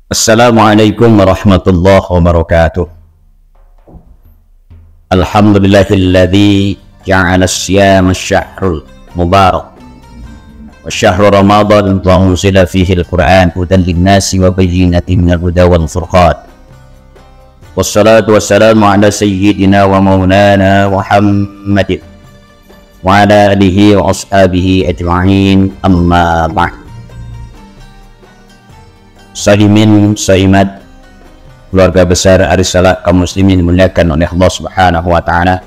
Assalamualaikum warahmatullahi wabarakatuh. Alhamdulillahilladzi ja'ala as-siyama asy-syahrul mubarak wa syahru ramadhan unzila fihi al-Qur'an hudan lin-nasi wa bayyinatin minal huda wal furqan. Wassalatu wassalamu ala sayyidina wa maulana Muhammadin wa ala alihi wa ashabihi ajma'in, amma ba'd. Sahimin, sahimat, keluarga besar Arisalah kaum muslimin dimuliakan oleh Allah Subhanahu wa Ta'ala.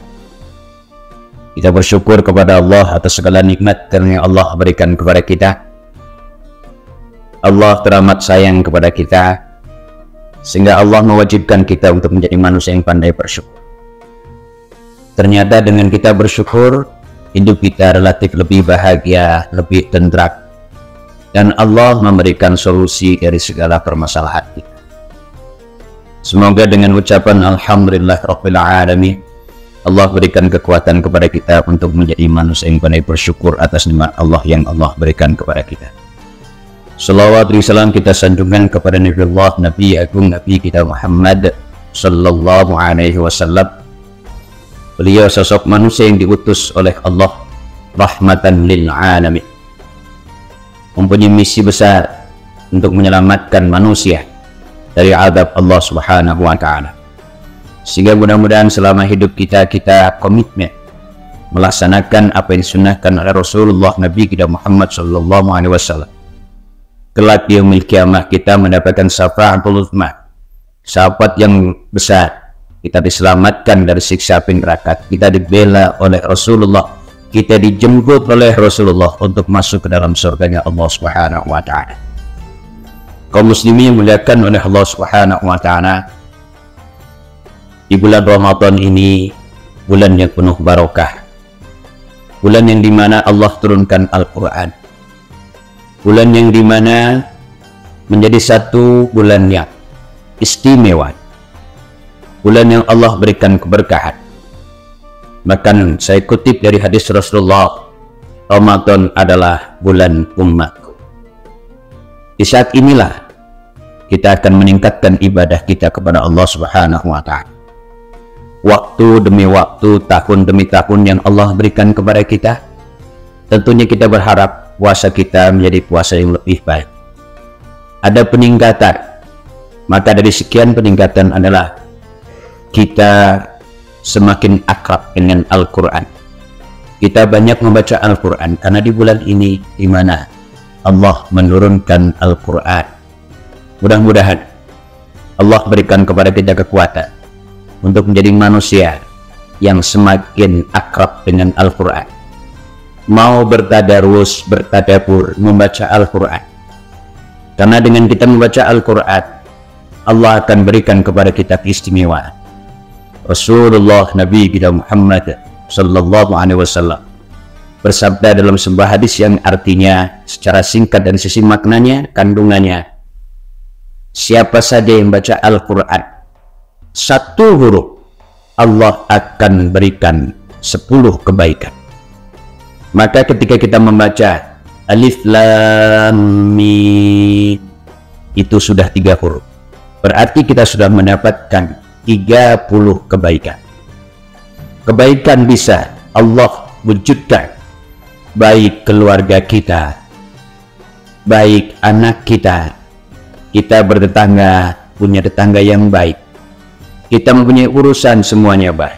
Kita bersyukur kepada Allah atas segala nikmat yang Allah berikan kepada kita. Allah teramat sayang kepada kita sehingga Allah mewajibkan kita untuk menjadi manusia yang pandai bersyukur. Ternyata dengan kita bersyukur, hidup kita relatif lebih bahagia, lebih tentram, dan Allah memberikan solusi dari segala permasalahan kita. Semoga dengan ucapan Alhamdulillah Rabbil Alamin, Allah berikan kekuatan kepada kita untuk menjadi manusia yang pandai bersyukur atas nikmat Allah yang Allah berikan kepada kita. Salawat dan salam kita sanjungkan kepada Nabi Agung Nabi kita Muhammad Sallallahu Alaihi Wasallam. Beliau sosok manusia yang diutus oleh Allah rahmatan lil alamin, mempunyai misi besar untuk menyelamatkan manusia dari azab Allah Subhanahu wa Ta'ala. Sehingga mudah-mudahan selama hidup kita komitmen melaksanakan apa yang disunnahkan oleh Rasulullah Nabi kita Muhammad sallallahu alaihi wasallam. Kelak di yaumil qiyamah kita mendapatkan syafaatul uzma, syafaat yang besar. Kita diselamatkan dari siksa api neraka, kita dibela oleh Rasulullah, kita dijemput oleh Rasulullah untuk masuk ke dalam surganya Allah Subhanahu wa Ta'ala. Kaum muslimin dimuliakan oleh Allah Subhanahu wa Ta'ala, di bulan Ramadan ini bulan yang penuh barokah, bulan yang dimana Allah turunkan Al-Quran, bulan yang dimana menjadi satu bulan yang istimewa, bulan yang Allah berikan keberkahan. Bahkan saya kutip dari hadis Rasulullah, Ramadan adalah bulan umatku. Di saat inilah kita akan meningkatkan ibadah kita kepada Allah Subhanahu wa Ta'ala. Waktu demi waktu, tahun demi tahun yang Allah berikan kepada kita, tentunya kita berharap puasa kita menjadi puasa yang lebih baik. Ada peningkatan, maka dari sekian peningkatan adalah kita semakin akrab dengan Al-Quran. Kita banyak membaca Al-Quran karena di bulan ini di mana Allah menurunkan Al-Quran. Mudah-mudahan Allah berikan kepada kita kekuatan untuk menjadi manusia yang semakin akrab dengan Al-Quran, mau bertadarus, bertadabur, membaca Al-Quran. Karena dengan kita membaca Al-Quran, Allah akan berikan kepada kita keistimewaan. Rasulullah Nabi kita Muhammad sallallahu alaihi wasallam bersabda dalam sebuah hadis yang artinya secara singkat dan sisi maknanya, kandungannya, siapa saja yang baca Al-Quran satu huruf, Allah akan berikan 10 kebaikan. Maka ketika kita membaca Alif Lam Mim, itu sudah 3 huruf, berarti kita sudah mendapatkan 30 kebaikan. Kebaikan bisa Allah wujudkan, baik keluarga kita, baik anak kita, kita bertetangga, punya tetangga yang baik, kita mempunyai urusan semuanya baik.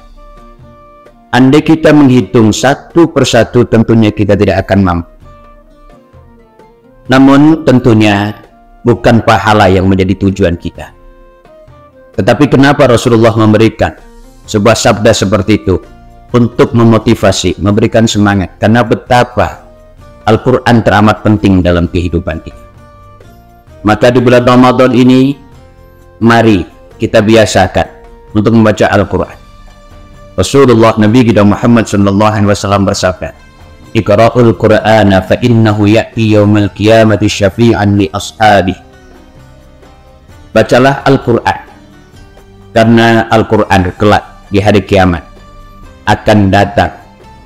Andai kita menghitung satu persatu, tentunya kita tidak akan mampu. Namun tentunya bukan pahala yang menjadi tujuan kita. Tetapi kenapa Rasulullah memberikan sebuah sabda seperti itu? Untuk memotivasi, memberikan semangat. Karena betapa Al-Quran teramat penting dalam kehidupan kita. Maka di bulan Ramadan ini, mari kita biasakan untuk membaca Al-Quran. Rasulullah Nabi kita Muhammad SAW bersabda, Iqra'ul Qur'ana fa innahu ya'ti yawmal qiyamati syafi'an li ashabi. Bacalah Al-Quran, karena Al-Quran kelak di hari kiamat akan datang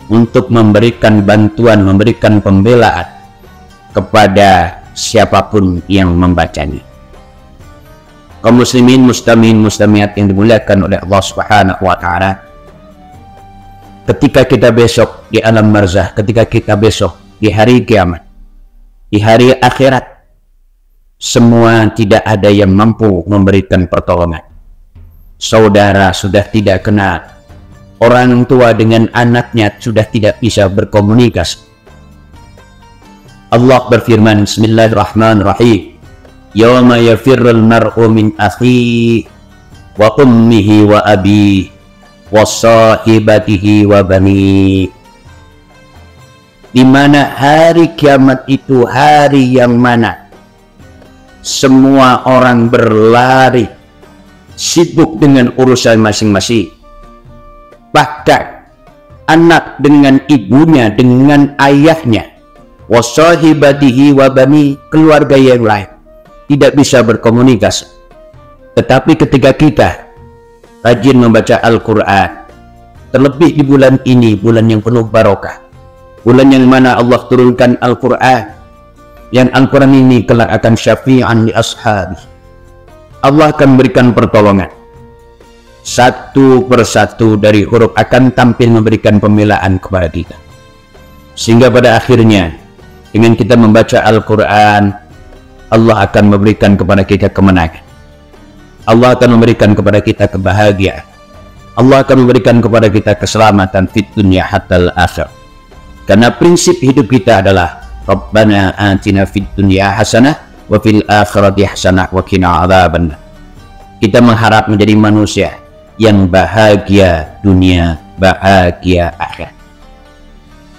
untuk memberikan bantuan, memberikan pembelaan kepada siapapun yang membacanya. kaum muslimin, muslimat yang dimuliakan oleh Allah Subhanahu wa taala, ketika kita besok di alam barzakh, ketika kita besok di hari kiamat, di hari akhirat, semua tidak ada yang mampu memberikan pertolongan. Saudara sudah tidak kenal, orang tua dengan anaknya sudah tidak bisa berkomunikasi. Allah berfirman, Bismillahirrahmanirrahim, Yawma yafirrul mar'u min akhihi wa ummihi wa abihi wa sahibatihi wa banihi. Di mana hari kiamat itu hari yang mana semua orang berlari, sibuk dengan urusan masing-masing. Bahkan anak dengan ibunya, dengan ayahnya, wa sahibatihi wa bani, keluarga yang lain tidak bisa berkomunikasi. Tetapi ketika kita rajin membaca Al-Quran, terlebih di bulan ini, bulan yang penuh barokah, bulan yang mana Allah turunkan Al-Quran, yang Al-Quran ini kelak akan syafi'an li ashabi, Allah akan memberikan pertolongan. Satu persatu dari huruf akan tampil memberikan pembelaan kepada kita, sehingga pada akhirnya dengan kita membaca Al-Quran, Allah akan memberikan kepada kita kemenangan. Allah akan memberikan kepada kita kebahagiaan. Allah akan memberikan kepada kita keselamatan fid dunya hatta al-akhir. Karena prinsip hidup kita adalah Rabbana atina fid dunya hasanah wa fil akhirati hasanah wa qina adzabannar. Kita mengharap menjadi manusia yang bahagia dunia, bahagia akhirat.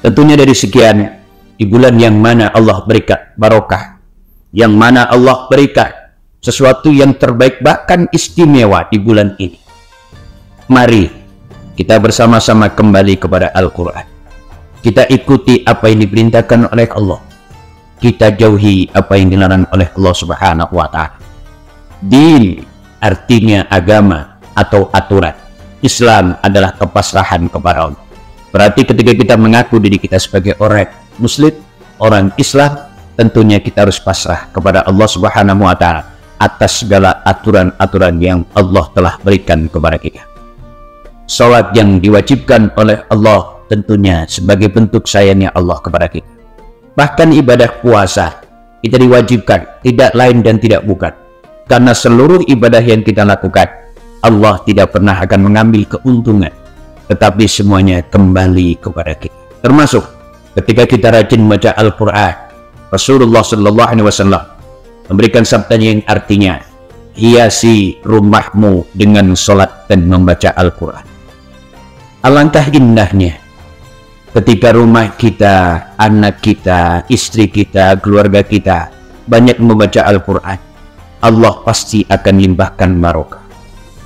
Tentunya dari sekian, di bulan yang mana Allah berikan barokah, yang mana Allah berikan sesuatu yang terbaik bahkan istimewa di bulan ini, mari kita bersama-sama kembali kepada Al-Quran. Kita ikuti apa yang diperintahkan oleh Allah, kita jauhi apa yang dilarang oleh Allah Subhanahu wa taala. Din artinya agama atau aturan. Islam adalah kepasrahan kepada Allah. Berarti ketika kita mengaku diri kita sebagai orang Muslim, orang Islam, tentunya kita harus pasrah kepada Allah Subhanahu wa taala atas segala aturan-aturan yang Allah telah berikan kepada kita. Salat yang diwajibkan oleh Allah tentunya sebagai bentuk sayangnya Allah kepada kita. Bahkan ibadah puasa kita diwajibkan, tidak lain dan tidak bukan, karena seluruh ibadah yang kita lakukan Allah tidak pernah akan mengambil keuntungan, tetapi semuanya kembali kepada kita. Termasuk ketika kita rajin membaca Al-Quran, Rasulullah Sallallahu Alaihi Wasallam memberikan sabdanya yang artinya, hiasi rumahmu dengan sholat dan membaca Al-Quran. Alangkah indahnya ketika rumah kita, anak kita, istri kita, keluarga kita banyak membaca Al-Quran, Allah pasti akan limpahkan barokah.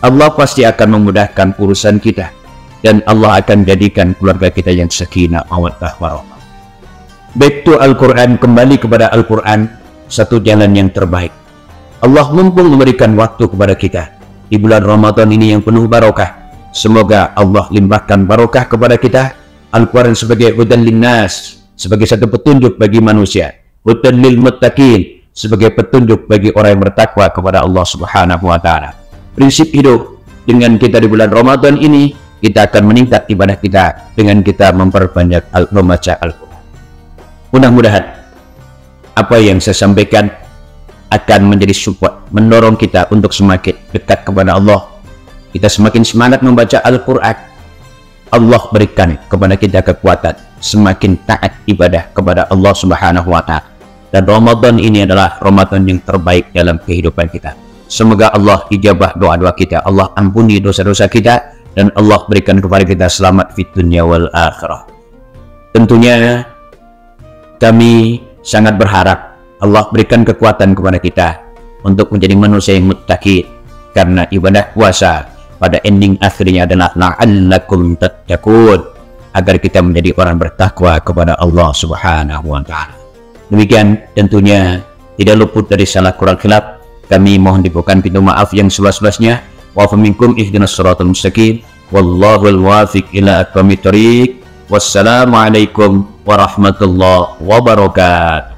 Allah pasti akan memudahkan urusan kita, dan Allah akan jadikan keluarga kita yang sakinah mawaddah warahmah. Back to Al-Quran, kembali kepada Al-Quran, satu jalan yang terbaik. Allah mumpung memberikan waktu kepada kita di bulan Ramadan ini yang penuh barokah. Semoga Allah limpahkan barokah kepada kita. Al-Quran sebagai hudan linnas, sebagai satu petunjuk bagi manusia. Hudan lil muttaqin, sebagai petunjuk bagi orang yang bertakwa kepada Allah Subhanahu wa taala. Prinsip hidup dengan kita di bulan Ramadan ini, kita akan meningkat ibadah kita dengan kita memperbanyak membaca Al-Quran. Mudah-mudahan apa yang saya sampaikan akan menjadi support, mendorong kita untuk semakin dekat kepada Allah. Kita semakin semangat membaca Al-Quran, Allah berikan kepada kita kekuatan semakin taat ibadah kepada Allah Subhanahu wa taala. Dan Ramadan ini adalah Ramadan yang terbaik dalam kehidupan kita. Semoga Allah ijabah doa-doa kita, Allah ampuni dosa-dosa kita, dan Allah berikan kepada kita selamat fid dunya wal akhirah. Tentunya kami sangat berharap Allah berikan kekuatan kepada kita untuk menjadi manusia yang muttaqin, karena ibadah puasa pada ending akhirnya adalah la'allakum tattaqun, agar kita menjadi orang bertakwa kepada Allah Subhanahu wa taala. Demikian tentunya tidak luput dari salah kurang khilaf. Kami mohon dibukakan pintu maaf yang seluas-luasnya. Wa faminkum ihdinas siratal mustaqim, wallahul muwaffiq ila aqwamit thoriq. Wassalamualaikum warahmatullahi wabarakatuh.